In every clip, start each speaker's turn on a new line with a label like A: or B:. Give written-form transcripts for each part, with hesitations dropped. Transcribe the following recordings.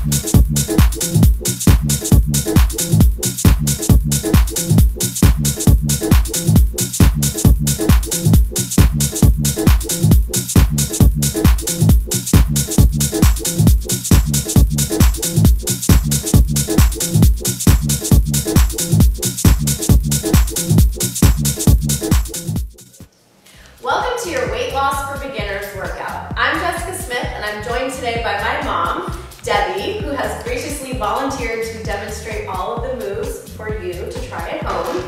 A: Welcome to your Weight Loss for Beginners workout. I'm Jessica Smith and I'm joined today by my mom, Debbie, who has graciously volunteered to demonstrate all of the moves for you to try at home.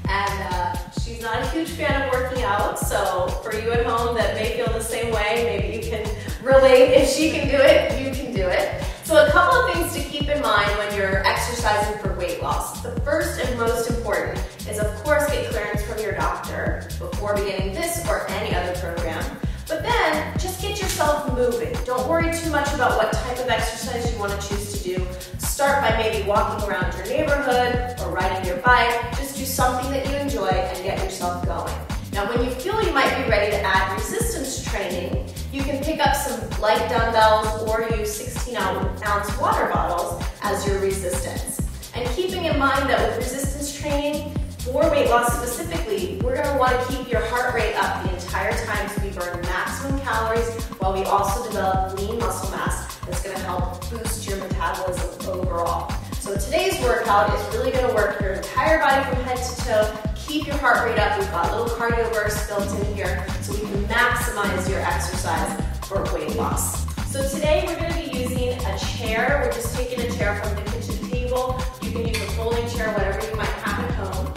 A: And she's not a huge fan of working out, so for you at home that may feel the same way, maybe you can relate. If she can do it, you can do it. So a couple of things to keep in mind when you're exercising for weight loss. The first and most important is, of course, get clearance from your doctor before beginning this or any other program. But then, just get yourself moving. Don't worry too much about what type of exercise you want to choose to do. Start by maybe walking around your neighborhood or riding your bike. Just do something that you enjoy and get yourself going. Now, when you feel you might be ready to add resistance training, you can pick up some light dumbbells or use 16-ounce water bottles as your resistance. And keeping in mind that with resistance training, for weight loss specifically, we're going to want to keep your heart rate up the entire time so we burn maximum calories while we also develop lean muscle mass that's going to help boost your metabolism overall. So today's workout is really going to work your entire body from head to toe. Keep your heart rate up. We've got little cardio bursts built in here so we can maximize your exercise for weight loss. So today we're going to be using a chair. We're just taking a chair from the kitchen table. You can use a folding chair, whatever you might have at home.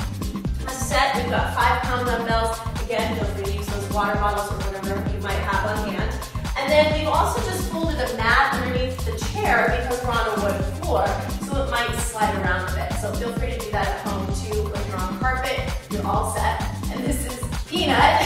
A: A set, we've got 5-pound dumbbells. Again, feel free to use those water bottles or whatever you might have on hand. And then we've also just folded a mat underneath the chair because we're on a wood floor, so it might slide around a bit. So feel free to do that at home too. When you're on carpet, you're all set. And this is Peanut,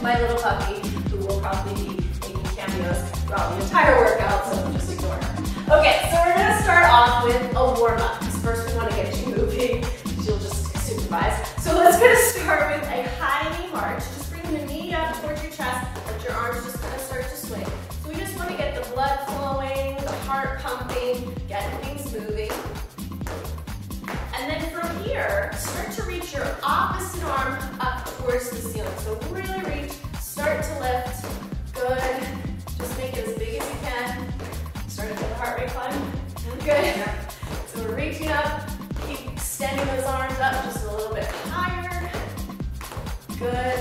A: my little puppy, who will probably be making cameos throughout the entire workout, so just ignore her. Okay, so we're going to start off with a warm-up, because first we want to get you moving. She'll just supervise. So let's going to start with a high knee march. Just bring the knee up towards your chest, let your arms just kind of start to swing. So we just want to get the blood flowing, the heart pumping, getting things moving. And then from here, start to reach your opposite arm up towards the ceiling. So really reach, start to lift. Good. Just make it as big as you can. Start to feel the heart rate climb. Good. So we're reaching up, keep extending those arms up just a little bit higher. Good.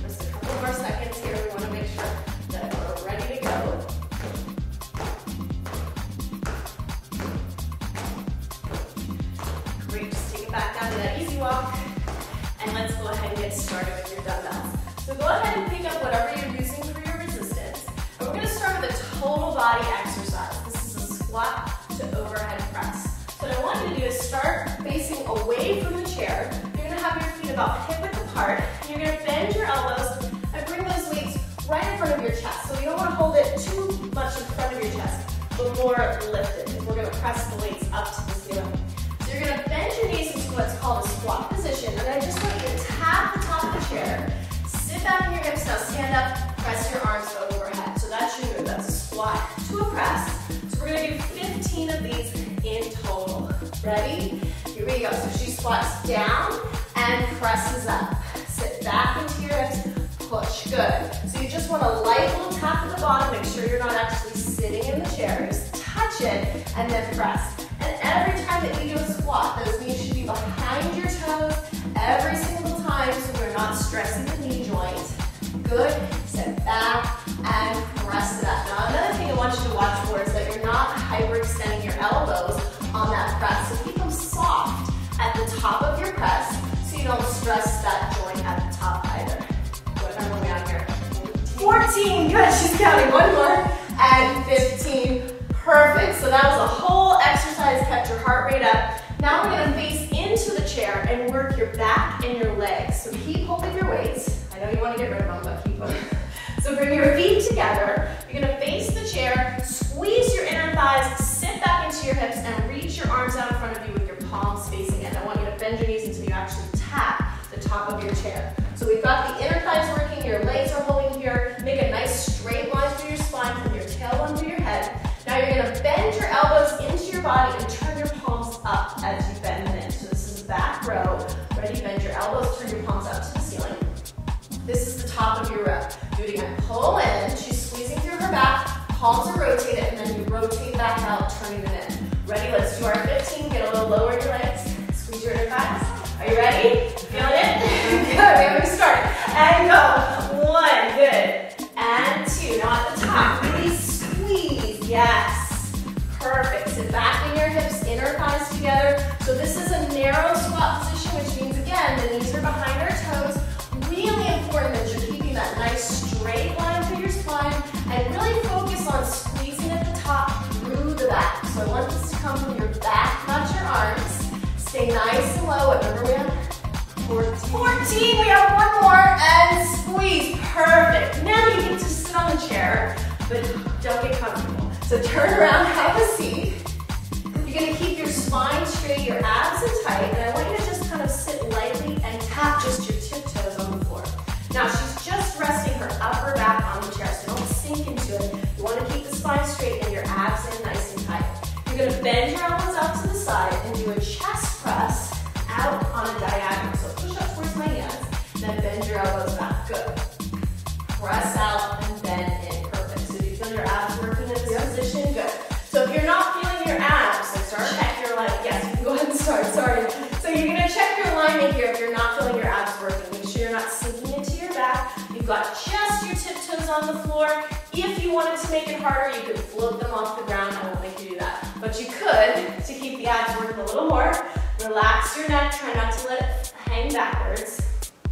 A: Just a couple more seconds here. We want to make sure that we're ready to go. Great. Just take it back down to that easy walk. And let's go ahead and get started with your dumbbells. So go ahead and pick up whatever you're using for your resistance. And we're going to start with a total body exercise. This is a squat to overhead press. So what I want you to do is start facing away from the chair. You're going to have your feet about hip-width apart. And you're going to bend your elbows and bring those weights right in front of your chest. So you don't want to hold it too much in front of your chest, but more lifted, because we're going to press the weights up to the ceiling. So you're going to bend your knees into what's called a squat position. And I just want you to tap the top of the chair. Sit back in your hips, now stand up, press your arms overhead. So that's your move, that's a squat to a press. So we're gonna do 15 of these in total. Ready? Here we go. So she squats down and presses up. Sit back into your hips, push, good. So you just want a light little tap at the bottom, make sure you're not actually sitting in the chair, just touch it and then press. And every time that you do a squat, those knees should be behind your toes every single time so we're not stressing the knee joint. Good. Sit back and press it up. Now another thing I want you to watch for is that you're not hyperextending your elbows on that press. So keep them soft at the top of your press so you don't stress that joint at the top either. Good. I'm going out here. 14. Good. She's counting. One more. And 15. Perfect. So that was a whole exercise, kept your heart rate up. Now we're going to face into the chair and work your back and your legs. So keep holding your weights. I know you want to get rid of them, but keep them. So bring your feet together. You're going to face the chair, squeeze your inner thighs, sit back into your hips, and reach your arms out in front of you with your palms facing in. I want you to bend your knees until you actually tap the top of your chair. So we've got the inner thighs working, your legs are holding here. Make a nice straight line through your spine from your tailbone to your head. Now you're going to bend This is the top of your rep. Do it again. Pull in. She's squeezing through her back. Palms are rotated, and then you rotate back out, turning it in. Ready? Let's do our 15. Get a little lower in your legs. Squeeze your inner thighs. Are you ready? Feeling it? Good. We haven't started. And go. 1. Good. And 2. Now at the top, really squeeze. Yes. Perfect. Sit back in your hips, inner thighs together. So this is a narrow squat position, which means, again, the knees are behind our toes. Really important that you're keeping that nice straight line through your spine and really focus on squeezing at the top through the back. So I want this to come from your back, not your arms. Stay nice and low. Remember we have 14. We have one more and squeeze. Perfect. Now you can just sit on the chair, but don't get comfortable. So turn around, have a seat. You're going to keep your spine straight, your abs in tight, and I want you to just kind of sit lightly and tap just your tiptoes on the floor. Now she's just resting her upper back on the chair, so don't sink into it. You want to keep the spine straight and your abs in nice and tight. You're going to bend your elbows out to the side and do a chest press out on a diagonal. So push up towards my hands, then bend your elbows back. Good. Press out and bend in. Perfect. So do you feel your abs working in this position? Good. So if you're not feeling your abs, check your line. Yes, you can go ahead and start. Sorry. So you're going to check your alignment here if you're not feeling your abs working. Make sure you're not sinking into your back. You've got just your tiptoes on the floor. If you wanted to make it harder, you could float them off the ground. I won't make you do that. But you could, to keep the abs working a little more. Relax your neck. Try not to let it hang backwards.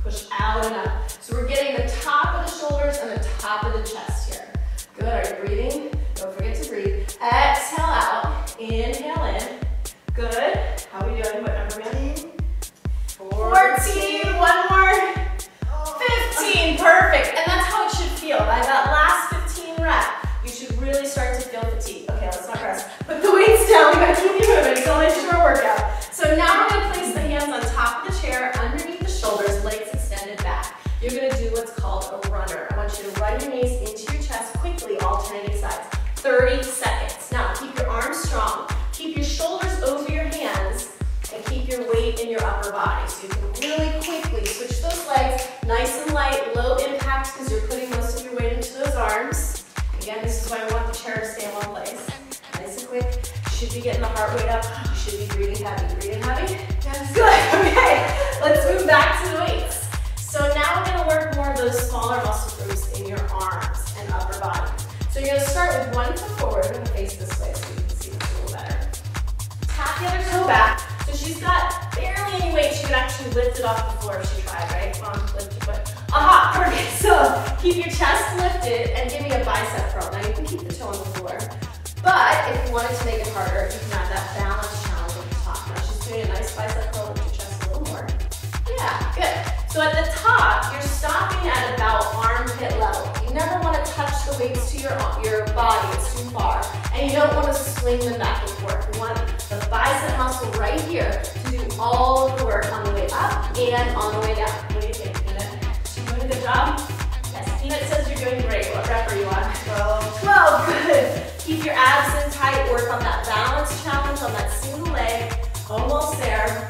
A: Push out and up. So we're getting the top of the shoulders and the top of the chest here. Good. Are you breathing? Don't forget to breathe. Exhale out. Inhale in. Good. How are we doing? What number, man? 14. One more. 15. Perfect. And that's how it should feel. By that last 15 reps, you should really start to feel fatigue. Okay, let's not rest. Put the weights down. We gotta keep you moving. It's only a short workout. So now we're gonna place the hands on top of the chair, underneath the shoulders, legs extended back. You're gonna do what's called a runner. I want you to run your knees into your chest quickly, alternating sides. 30 seconds. Now keep your arms strong. Keep your shoulders over your hands and keep your weight in your upper body. So you can really quickly switch those legs, nice and light, low impact because you're putting most of your weight into those arms. Again, this is why we want the chair to stay in one place. Nice and quick. You should be getting the heart rate up. You should be breathing heavy. Breathing heavy? Yes. Good. Okay. Let's move back to the weights. So now we're going to work more of those smaller muscle groups in your arms and upper body. So you're going to start with one foot forward. I'm going to face this way so you can see this a little better. Tap the other toe back. So she's got barely any weight. She could actually lift it off the floor if she tried, right? Come on, lift your foot. Aha, perfect. So keep your chest lifted and give me a bicep curl. Now you can keep the toe on the floor. But if you wanted to make it harder, you can have that balance challenge at the top. Now she's doing a nice bicep curl with your chest a little more. Yeah, good. So at the top, you're stopping at about armpit level. You never want to touch the weights to your body, it's too far. And you don't want to swing them back and forth. You want the bicep muscle right here to do all of the work on the way up and on the way down. What do you think, Peanut? She's doing a good job? Yes, Peanut says you're doing great. What rep are you on? 12. 12, good. Keep your abs in tight, work on that balance challenge on that single leg. Almost there.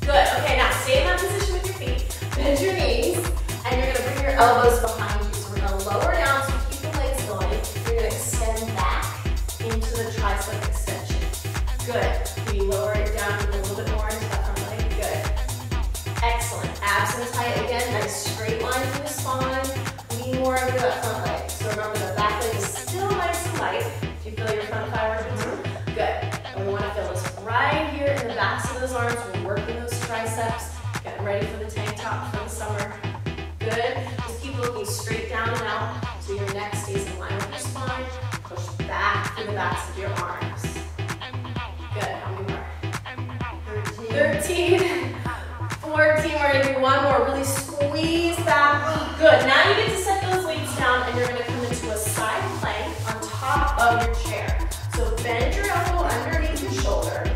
A: Good, okay, now stay in that position with your feet. Bend your knees, and you're gonna bring your elbows behind you. So we're gonna lower down so keep the legs going. You're gonna extend back into the tricep extension. Good. Can you lower it down a little bit more into that front leg? Good. Excellent. Abs in tight again. Nice straight line through the spine. Lean more over that front leg. So remember the back leg is still nice and light. Do you feel your front thigh working too? Good. And we want to feel this right here in the backs of those arms. We're working those triceps. Getting ready for the tank top for the summer. Good. Just keep looking straight down and out so your neck stays in line with your spine. Push back through the backs of your arms. Good. How many more? 13. 14. We're going to do one more. Really squeeze back. Good. Now you get to set those weights down and you're going to come into a side plank on top of your chair. So bend your elbow underneath your shoulder.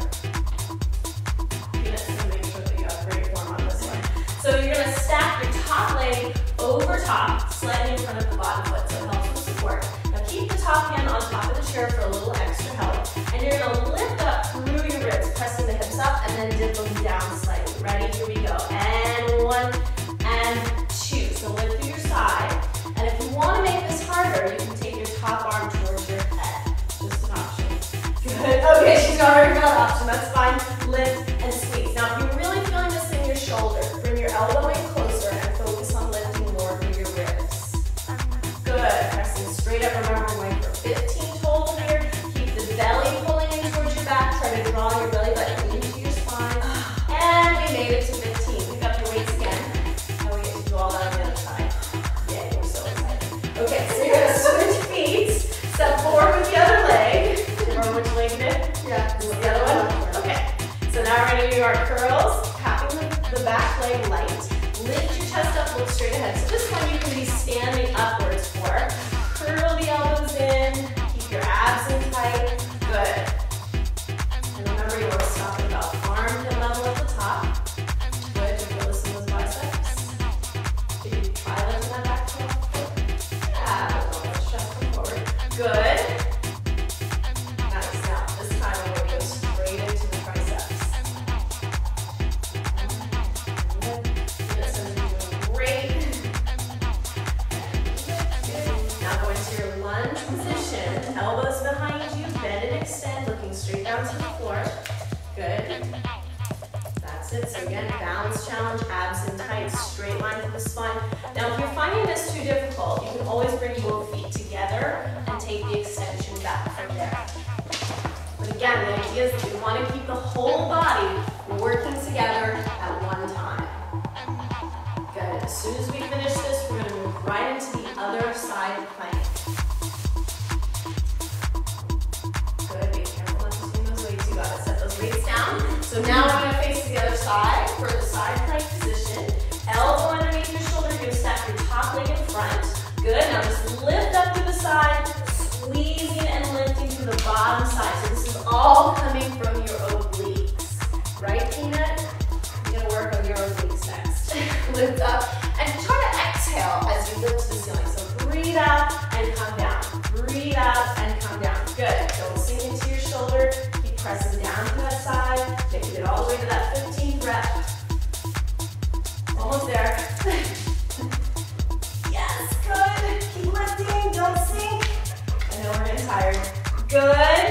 A: So you're going to stack your top leg over top, slightly in front of the bottom foot, so it helps with support. Now keep the top hand on top of the chair for a little extra help. And you're going to lift up through your ribs, pressing the hips up, and then dip them down slightly. Ready? Here we go. And 1 and 2. So lift that spine, lift and squeeze. Now, if you're really feeling this in your shoulder, bring your elbow in closer and focus on lifting more through your ribs. Good, pressing straight up. Remember, we're going for 15 total here. Keep the belly pulling in towards your back. Try to draw your belly button into your spine. And we made it to 15. Pick up your weights again. Now we get to do all that on the other side. Yeah, we're so excited. Okay, so you're gonna switch feet. Step forward with the other leg. Remember which leg it is? Yeah. This is the other one? Okay. So now we're gonna do our curls, tapping the back leg light. Lift your chest up, look straight ahead. So this one you can be standing upwards for. Curl the elbows in, keep your abs in tight. Good. And remember, you want to stop at about arm hip level at the top. Good, you feel this in those biceps. Can you try lifting that back to the yeah, let's chest come forward. Good. Nice. Now, this time we're going to go straight into the triceps. Great. Now go into your lunge position. Elbows behind you, bend and extend, looking straight down to the floor. Good. That's it. So again, balance challenge, abs in tight, straight line to the spine. Now if you're finding this too difficult, you can always bring both feet together and take the extension back from there. But again, the idea is that we want to keep the whole body working together at one time. Good. As soon as we finish this, we're going to move right into the other side plank. Good. Be careful not to swing those weights. You got it. Set those weights down. So now we're going to face the other side for the side plank position. Elbow underneath your shoulder. You're going to stack your top leg in front. Good. Now just lift up to the side, squeezing and lifting to the bottom side. So this is all coming from your obliques. Right, Peanut? You're going to work on your obliques next. Lift up and try to exhale as you lift to the ceiling. So breathe out and come down. Breathe out and come down. Good. Don't sink into your shoulder. Keep pressing down to that side. Take it all the way to that 15th rep. Almost there. Yes, good. Keep lifting. Don't sink. I know we're getting tired. Good.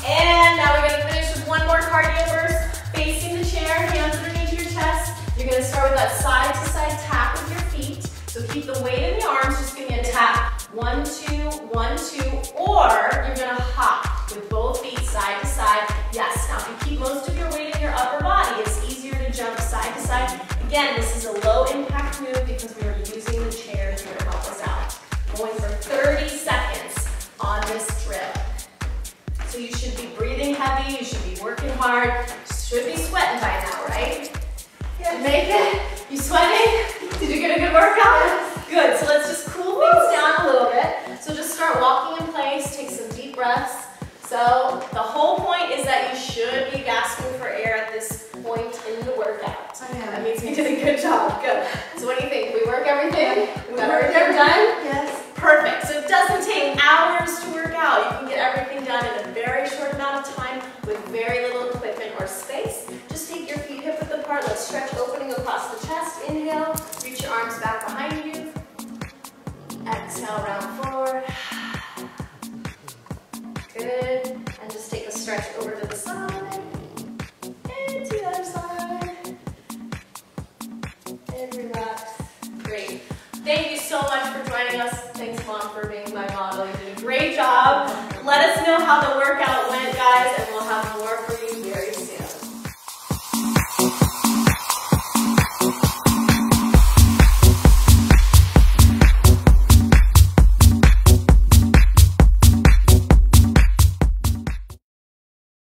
A: And now we're going to finish with one more cardio burst. Facing the chair, hands underneath your chest. You're going to start with that side-to-side tap with your feet. So keep the weight in the arms, just give me a tap. 1, 2, 1, 2. Or you're going to hop with both feet side to side. Yes, now if you keep most of your weight in your upper body, it's easier to jump side to side. Again, this is a low impact move because we are using the chair here to help us out. Going for 30 seconds on this drill. So you should be breathing heavy, you should be working hard, you should be sweating by now, right? Yeah. Make it? You sweating? Did you get a good workout? Yes. Good, so let's just cool things down a little bit. So just start walking in place, take some deep breaths. So the whole point is that you should be gasping for air at this point in the workout. That means we did a good job. Good. So what do you think? We work everything? We got everything done? Yes. Perfect. So it doesn't take hours to work out. You can get everything done in a very short amount of time with very little equipment or space. Just take your feet hip width apart. Let's stretch opening across the chest. Inhale. Reach your arms back behind you. Exhale, round forward. Good. And just take a stretch over to the side. And to the other side. And relax. Great. Thank you so much for joining us. Thanks, Mom, for being my model. You did a great job. Let us know how the workout went, guys, and we'll have more